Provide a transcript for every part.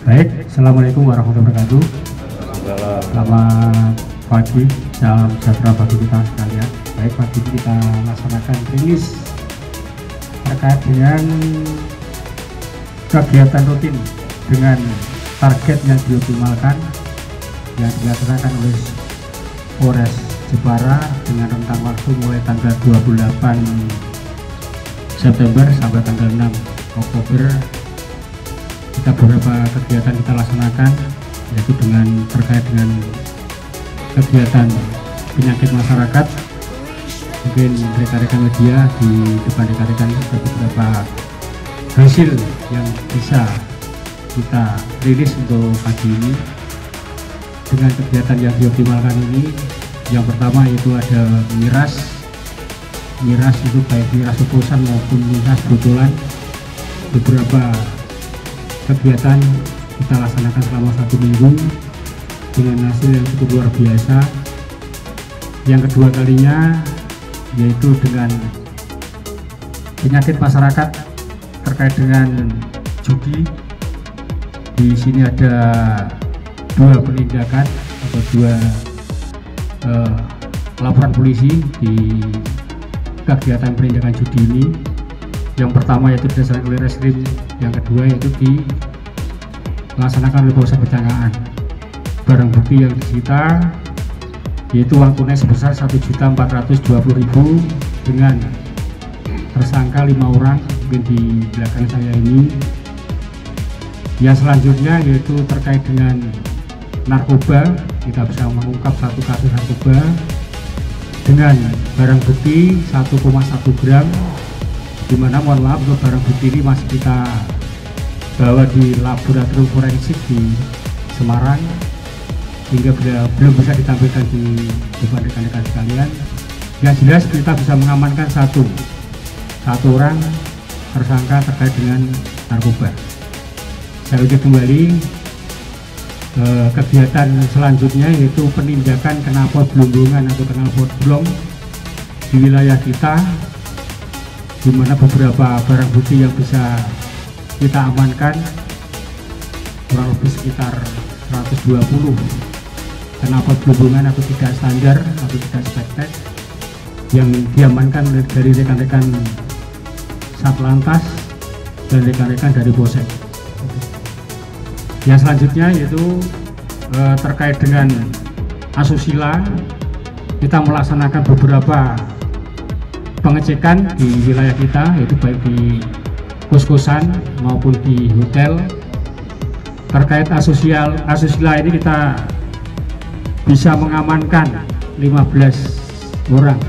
Baik, Assalamualaikum warahmatullahi wabarakatuh. Selamat pagi, salam sejahtera bagi kita sekalian. Baik, pagi ini kita laksanakan rilis terkait dengan kegiatan rutin dengan target yang dioptimalkan yang dilaksanakan oleh Polres Jepara dengan rentang waktu mulai tanggal 28 September sampai tanggal 6 Oktober. Kita beberapa kegiatan kita laksanakan, yaitu dengan terkait dengan kegiatan penyakit masyarakat. Mungkin rekan-rekan media di depan rekan-rekan ada beberapa hasil yang bisa kita rilis untuk pagi ini. Dengan kegiatan yang dioptimalkan ini, yang pertama itu ada miras itu baik miras oplosan maupun miras botolan. Beberapa kegiatan kita laksanakan selama 1 minggu dengan hasil yang cukup luar biasa. Yang kedua kalinya yaitu dengan penyakit masyarakat terkait dengan judi. Di sini ada 2 penindakan atau 2 laporan polisi di kegiatan penindakan judi ini. Yang pertama yaitu berdasarkan oleh reskrim, yang kedua yaitu dilaksanakan oleh Polsek Pecanggaan. Barang bukti yang disita yaitu uang tunai sebesar Rp1.420.000 dengan tersangka 5 orang mungkin di belakang saya ini. Yang selanjutnya yaitu terkait dengan narkoba, kita bisa mengungkap 1 kasus narkoba dengan barang bukti 1,1 gram, dimana mohon maaf untuk barang bukti ini masih kita bawa di laboratorium forensik di Semarang hingga belum bisa ditampilkan di depan rekan-rekan sekalian. Yang jelas kita bisa mengamankan satu orang tersangka terkait dengan narkoba. Saya uji kembali kegiatan selanjutnya yaitu penindakan knalpot blombongan atau knalpot blong di wilayah kita, di mana beberapa barang bukti yang bisa kita amankan kurang lebih sekitar 120 knalpot blombongan atau tidak standar atau tidak spektek yang diamankan dari rekan-rekan Satlantas dan rekan-rekan dari Polsek. Yang selanjutnya yaitu terkait dengan asusila, kita melaksanakan beberapa pengecekan di wilayah kita, yaitu baik di kos-kosan maupun di hotel. Terkait asusila ini kita bisa mengamankan 15 orang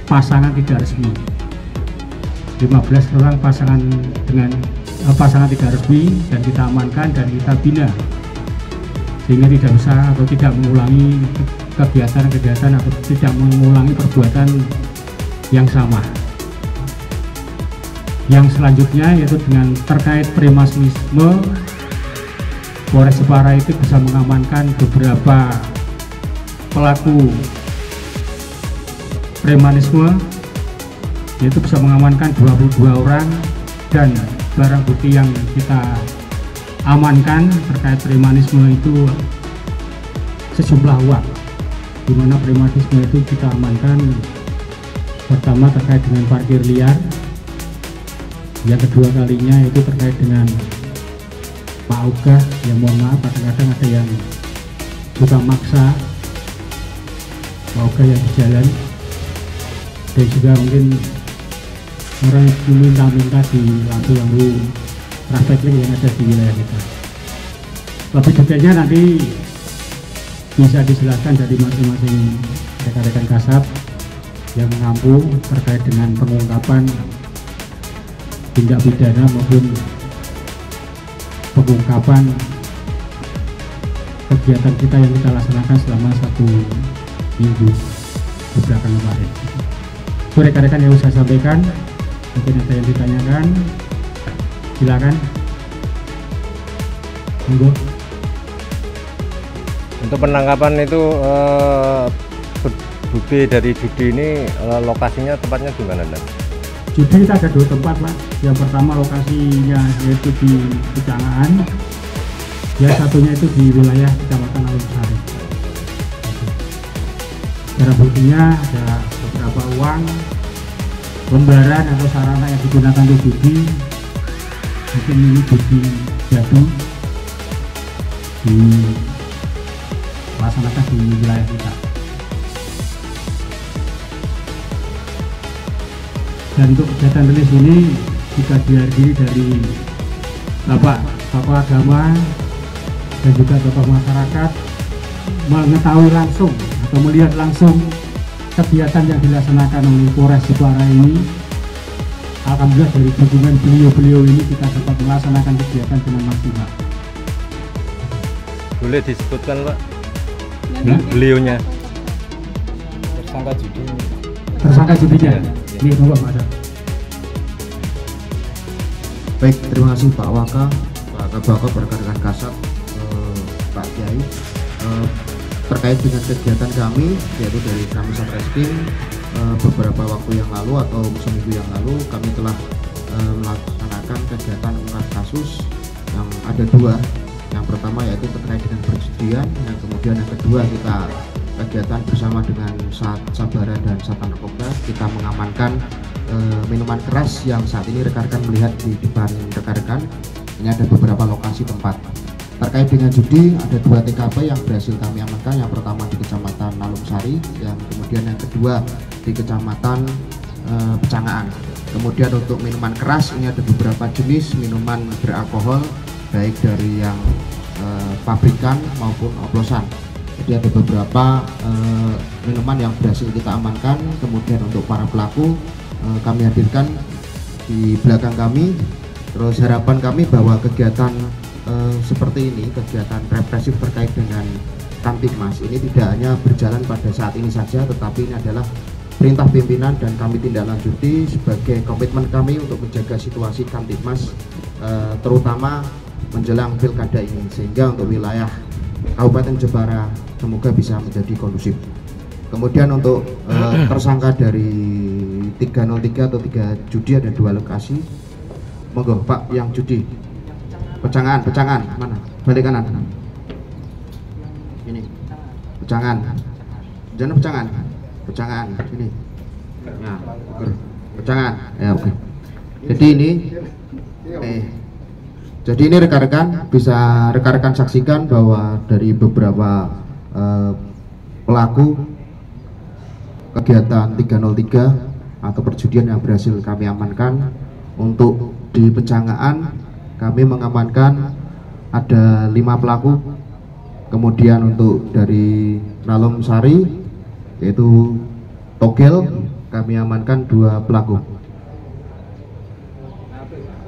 pasangan tidak resmi, 15 orang pasangan tidak resmi, dan kita amankan dan kita bina sehingga tidak bisa atau tidak mengulangi kegiatan atau tidak mengulangi perbuatan yang sama. Yang selanjutnya yaitu dengan terkait premanisme, Polres Jepara itu bisa mengamankan beberapa pelaku premanisme, yaitu bisa mengamankan 22 orang, dan barang bukti yang kita amankan terkait premanisme itu sejumlah uang, di mana premanisme itu kita amankan pertama terkait dengan parkir liar, yang kedua kalinya itu terkait dengan Pak Ogah, yang mohon maaf kadang-kadang ada yang juga maksa Pak Ogah yang di jalan, dan juga mungkin orang minta di lampu-lampu traffic yang ada di wilayah kita. Lebih detailnya nanti bisa dijelaskan dari masing-masing rekan-rekan Kasat yang mengampu terkait dengan pengungkapan tindak pidana maupun pengungkapan kegiatan kita yang kita laksanakan selama 1 minggu di belakang kemarin. Itu rekan-rekan yang saya sampaikan. Mungkin ada yang ditanyakan, silakan. Monggo. Untuk penangkapan itu bukti dari judi ini lokasinya tepatnya di mana? Judi kita ada 2 tempat, Pak. Yang pertama lokasinya yaitu di Pecanggaan, Ya satunya itu di wilayah Kecamatan Alumsari. Barang buktinya ada beberapa uang, lembaran atau sarana yang digunakan untuk judi, mungkin ini judi jadu dilaksanakan di wilayah kita. Dan untuk kegiatan rilis ini juga dihadiri dari Bapak tokoh agama dan juga tokoh masyarakat, mengetahui langsung atau melihat langsung kegiatan yang dilaksanakan oleh Polres Jepara ini. Alhamdulillah dari dukungan beliau-beliau ini kita dapat melaksanakan kegiatan dengan maksimal. Boleh disebutkan Pak Ya? beliaunya? Tersangka judi. Tersangka judinya. Ini Bapak ada. Baik, terima kasih Pak Waka, Pak Kabaka, rekan-rekan Kasat, Pak Kiai. Terkait dengan kegiatan kami, yaitu dari kami Satreskrim, beberapa waktu yang lalu atau seminggu yang lalu kami telah melaksanakan kegiatan ungkap kasus yang ada dua. Yang pertama yaitu terkait dengan perjudian, yang kemudian yang kedua kita kegiatan bersama dengan Sabara dan Satan Narkoba. Kita mengamankan minuman keras yang saat ini rekan-rekan melihat di depan rekan-rekan. Ini ada beberapa lokasi tempat. Terkait dengan judi, ada dua TKP yang berhasil kami amankan. Yang pertama di Kecamatan Alumsari, yang kemudian yang kedua di Kecamatan Pecangaan. Kemudian untuk minuman keras, ini ada beberapa jenis minuman beralkohol, baik dari yang pabrikan maupun oplosan. Jadi ada beberapa minuman yang berhasil kita amankan. Kemudian untuk para pelaku kami hadirkan di belakang kami. Terus harapan kami bahwa kegiatan seperti ini, kegiatan represif terkait dengan Kamtibmas ini tidak hanya berjalan pada saat ini saja, tetapi ini adalah perintah pimpinan dan kami tindak lanjuti sebagai komitmen kami untuk menjaga situasi Kamtibmas, terutama menjelang pilkada ini, sehingga untuk wilayah Kabupaten Jepara semoga bisa menjadi kondusif. Kemudian untuk tersangka dari 303 atau 3 judi ada dua lokasi. Monggo Pak yang judi. Pecangan mana? Balik kanan. Ini. Pecangan. Jangan pecangan. Ini. Nah, pecangan. Ya, oke. Jadi ini jadi ini rekan-rekan bisa rekan-rekan saksikan bahwa dari beberapa pelaku kegiatan 303 atau perjudian yang berhasil kami amankan. Untuk di Pecangaan kami mengamankan ada 5 pelaku. Kemudian untuk dari Alumsari yaitu Togel kami amankan 2 pelaku.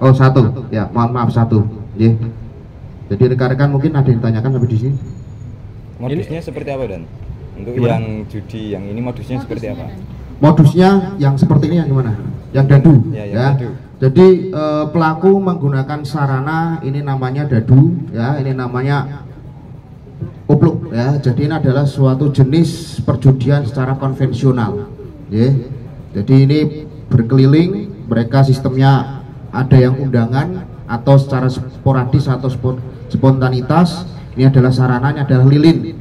Oh 1 ya, mohon maaf 1 yeah. Jadi rekan-rekan mungkin ada yang ditanyakan sampai di sini. Modusnya seperti apa Dan? Untuk Gimana? yang judi yang ini modusnya seperti apa? Modusnya yang seperti ini yang gimana? Yang dadu Ya, yang ya. dadu. Jadi pelaku menggunakan sarana ini namanya dadu ya, ini namanya upluk ya. Jadi ini adalah suatu jenis perjudian secara konvensional ya. Jadi ini berkeliling, mereka sistemnya ada yang undangan atau secara sporadis atau spontanitas. Ini adalah sarananya adalah lilin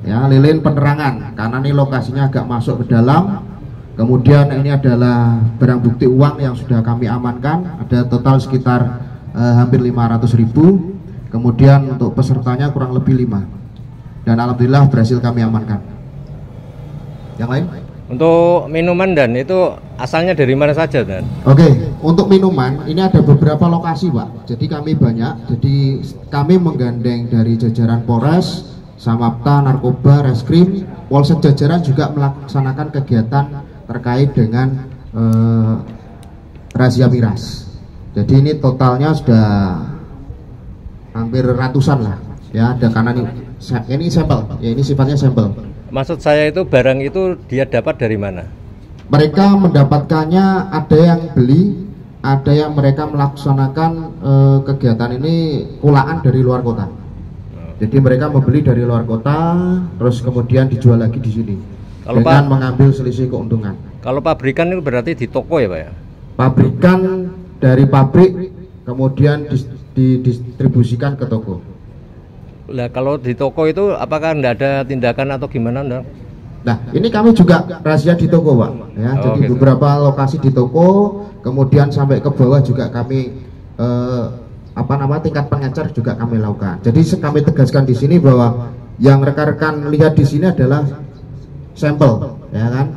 ya, lilin penerangan karena ini lokasinya agak masuk ke dalam. Kemudian ini adalah barang bukti uang yang sudah kami amankan, ada total sekitar hampir 500.000. Kemudian untuk pesertanya kurang lebih 5. Dan alhamdulillah berhasil kami amankan. Yang lain? Untuk minuman Dan itu asalnya dari mana saja Dan? Oke, untuk minuman ini ada beberapa lokasi Pak. Jadi kami banyak. Jadi kami menggandeng dari jajaran Polres, Samapta, Narkoba, Reskrim, Polsek jajaran juga melaksanakan kegiatan terkait dengan razia miras. Jadi ini totalnya sudah hampir ratusan lah ya. Ada karena ini sampel ya, ini sifatnya sampel. Maksud saya itu barang itu dia dapat dari mana? Mereka mendapatkannya, ada yang beli, ada yang mereka melaksanakan kegiatan ini kulaan dari luar kota. Jadi mereka membeli dari luar kota, terus kemudian dijual lagi di sini. Kalau dengan Pak, mengambil selisih keuntungan. Kalau pabrikan itu berarti di toko ya Pak ya? Pabrikan dari pabrik kemudian didistribusikan ke toko. Lah kalau di toko itu apakah enggak ada tindakan atau gimana enggak? Nah, ini kami juga razia di toko, Pak. Ya, Oh, jadi gitu. beberapa lokasi di toko, kemudian sampai ke bawah juga kami tingkat pengecer juga kami lakukan. Jadi kami tegaskan di sini bahwa yang rekan-rekan lihat di sini adalah sampel, ya kan?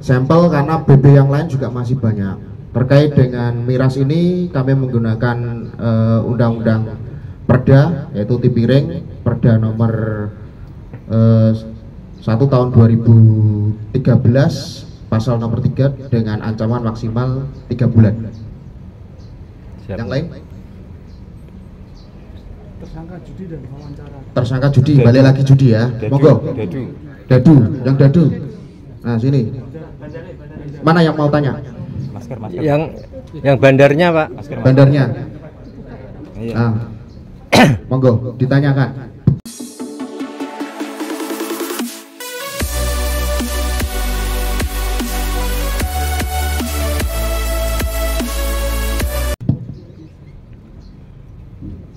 Sampel karena BB yang lain juga masih banyak. Terkait dengan miras ini kami menggunakan undang-undang Perda, yaitu Tipiring Perda nomor 1 tahun 2013 pasal nomor 3 dengan ancaman maksimal 3 bulan. Siap. Yang lain? Tersangka judi dan wawancara. Tersangka judi, balik lagi judi ya. Monggo. Dadu, yang dadu. Nah, sini. Mana yang mau tanya? Masker. Yang bandarnya, Pak. Bandarnya. Iya. Nah. Monggo, ditanyakan.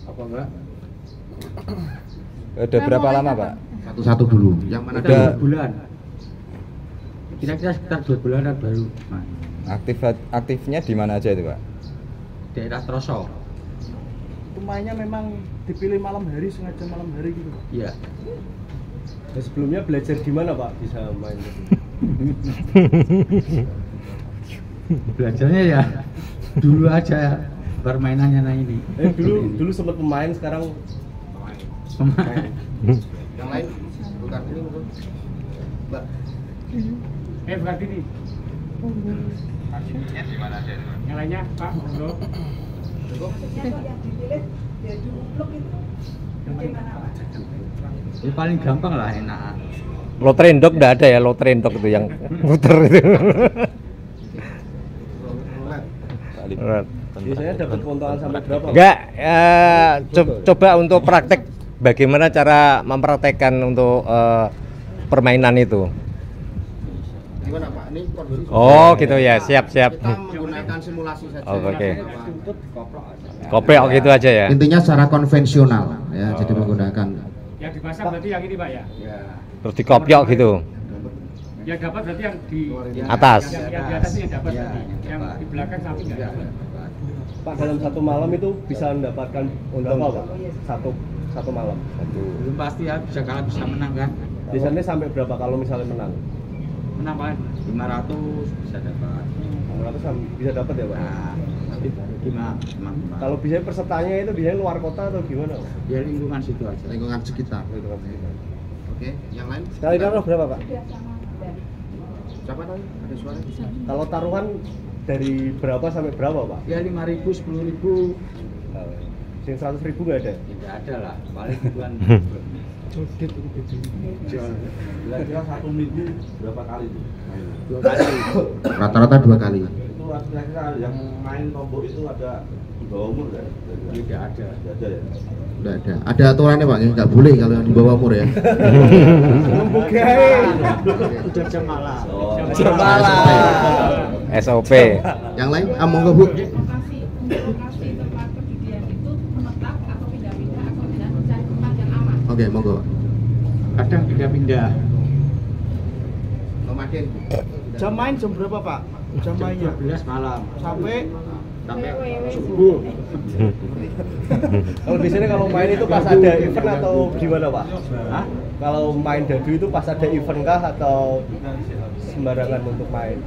Apa enggak? Udah berapa lama, Pak? Satu-satu dulu. Yang mana Udah. dulu? Bulan. Kira-kira sekitar 2 bulanan baru. Nah, Aktifnya di mana aja itu, Pak? daerah Troso. Pemainnya memang dipilih malam hari, sengaja malam hari gitu. Iya. Dan sebelumnya belajar di mana Pak bisa main? Belajarnya ya dulu aja permainannya nah ini. Dulu sempat pemain, sekarang Pemain. Yang lain? Bukan ini, monggo. Mbak. Bukan ini. Yang lainnya Pak, monggo. Ini paling gampang lah, enak. Lotrendok enggak ada ya, lotrendok itu yang muter itu. biasanya dapat keuntungan sampai berapa? Pak? Enggak, coba untuk praktek bagaimana cara mempraktekkan untuk permainan itu. Gimana Pak? Ini kondisi. Oh, gitu ya. Siap. Kita menggunakan simulasi saja. Oh, oke. Koplok gitu aja ya. Intinya secara konvensional ya, jadi menggunakan Yang dipasang berarti yang ini Pak ya? Terus dikopiok gitu. Yang dapat berarti yang di Atas. Yang di atas ini yang dapat berarti. Yang di belakang samping nggak dapat. Pak, dalam satu malam itu bisa mendapatkan untung Pak? Satu malam. Belum pasti ya, bisa kalah bisa menang kan? Biasanya sampai berapa kalau misalnya menang? Menang Pak, 500 bisa dapat. 500 bisa dapat ya Pak? Nah, tapi gimana? Kalau biasanya pesertanya itu biasanya luar kota atau gimana Pak? Ya lingkungan situ aja. lingkungan sekitar. Oke, yang lain? Sekali taruh berapa Pak? Siapa tadi? Ada suara? Kalau taruhan dari berapa sampai berapa Pak? Ya 5.000, 10.000. Yang 100.000 nggak ada? Tidak ada lah, paling bukan. Kira-kira 1 minggu berapa kali tuh? 2 kali. Rata-rata 2 kali. Itu kira-kira yang main tombol itu ada di bawah umur nggak? Tidak ada. Nggak ada ya? Nggak ada. Ada aturannya Pak, nggak boleh kalau yang di bawah umur ya. Udah jam malam. Jam malam. SOP. Yang lain? Monggo Bu. Lokasi tempat perjudian itu menetap atau pindah-pindah atau tidak mencari tempat yang aman. Oke, monggo. Kadang pindah-pindah. Nomaden. Jam main jam berapa Pak? Jam mainnya 12 malam sampai subuh. Kalau biasanya kalau main itu pas ada event atau gimana Pak? Hah? Kalau main dadu itu pas ada event kah atau sembarangan untuk main?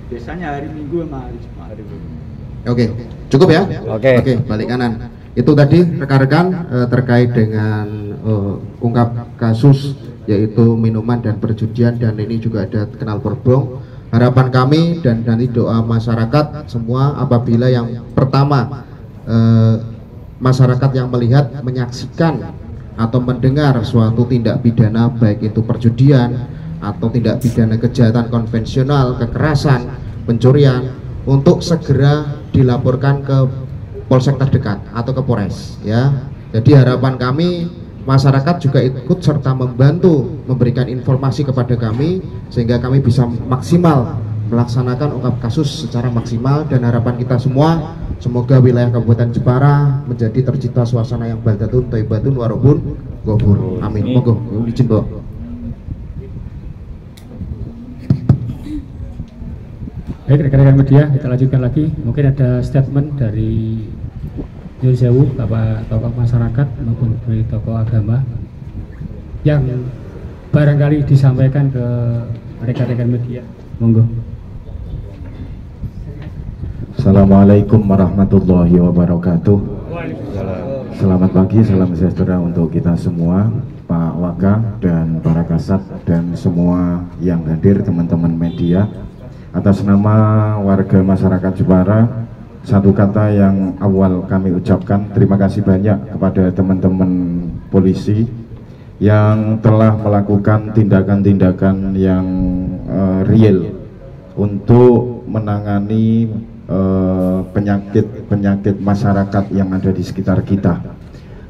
Biasanya hari Minggu sama hari Jumat. Oke, cukup ya? Oke. Oke, balik kanan. Itu tadi rekan-rekan terkait dengan ungkap kasus yaitu minuman dan perjudian, dan ini juga ada kenal porbong. Harapan kami dan nanti doa masyarakat semua apabila yang pertama masyarakat yang melihat, menyaksikan atau mendengar suatu tindak pidana baik itu perjudian atau tindak pidana kejahatan konvensional, kekerasan, pencurian, untuk segera dilaporkan ke polsek terdekat atau ke Polres ya. Jadi harapan kami masyarakat juga ikut serta membantu memberikan informasi kepada kami sehingga kami bisa maksimal melaksanakan ungkap kasus secara maksimal, dan harapan kita semua semoga wilayah Kabupaten Jepara menjadi tercipta suasana yang baldatun thayyibatun warahmatullahi Gofur. Amin. Monggo, izin Pak. Baik, rekan-rekan media, kita lanjutkan lagi. Mungkin ada statement dari Nyun Sewu, Bapak tokoh masyarakat maupun dari tokoh agama yang barangkali disampaikan ke rekan-rekan media. Monggo. Assalamualaikum warahmatullahi wabarakatuh. Selamat pagi, salam sejahtera untuk kita semua, Pak Waka dan para kasat dan semua yang hadir, teman-teman media. Atas nama warga masyarakat Jepara, satu kata yang awal kami ucapkan terima kasih banyak kepada teman-teman polisi yang telah melakukan tindakan-tindakan yang real untuk menangani penyakit masyarakat yang ada di sekitar kita.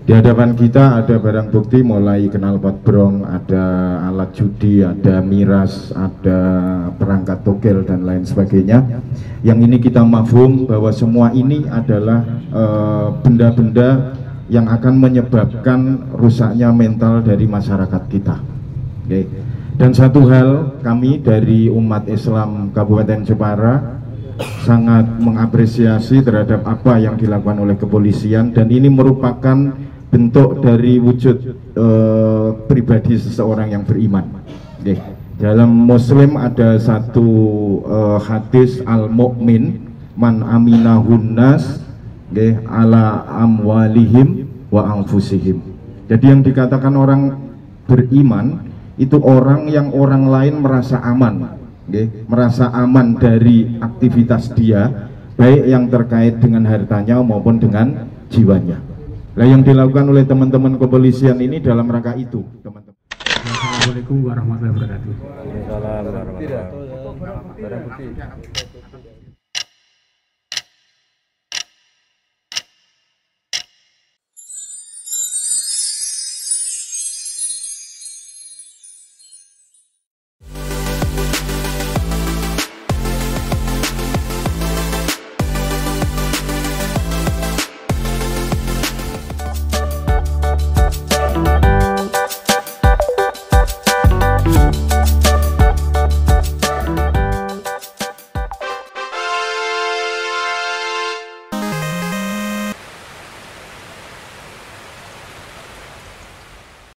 Di hadapan kita ada barang bukti mulai knalpot brong, ada alat judi, ada miras, ada perangkat togel dan lain sebagainya. Yang ini kita mafhum bahwa semua ini adalah benda-benda yang akan menyebabkan rusaknya mental dari masyarakat kita. Oke. Dan satu hal, kami dari umat Islam Kabupaten Jepara sangat mengapresiasi terhadap apa yang dilakukan oleh kepolisian, dan ini merupakan bentuk dari wujud pribadi seseorang yang beriman. Okay. Dalam Muslim ada satu hadis al-mu'min man aminahun nas ala amwalihim wa anfusihim. Jadi yang dikatakan orang beriman itu orang yang orang lain merasa aman. Merasa aman dari aktivitas dia, baik yang terkait dengan hartanya maupun dengan jiwanya. Nah, yang dilakukan oleh teman-teman kepolisian ini dalam rangka itu, teman-teman. Assalamualaikum warahmatullahi wabarakatuh. Waalaikumsalam warahmatullahi wabarakatuh.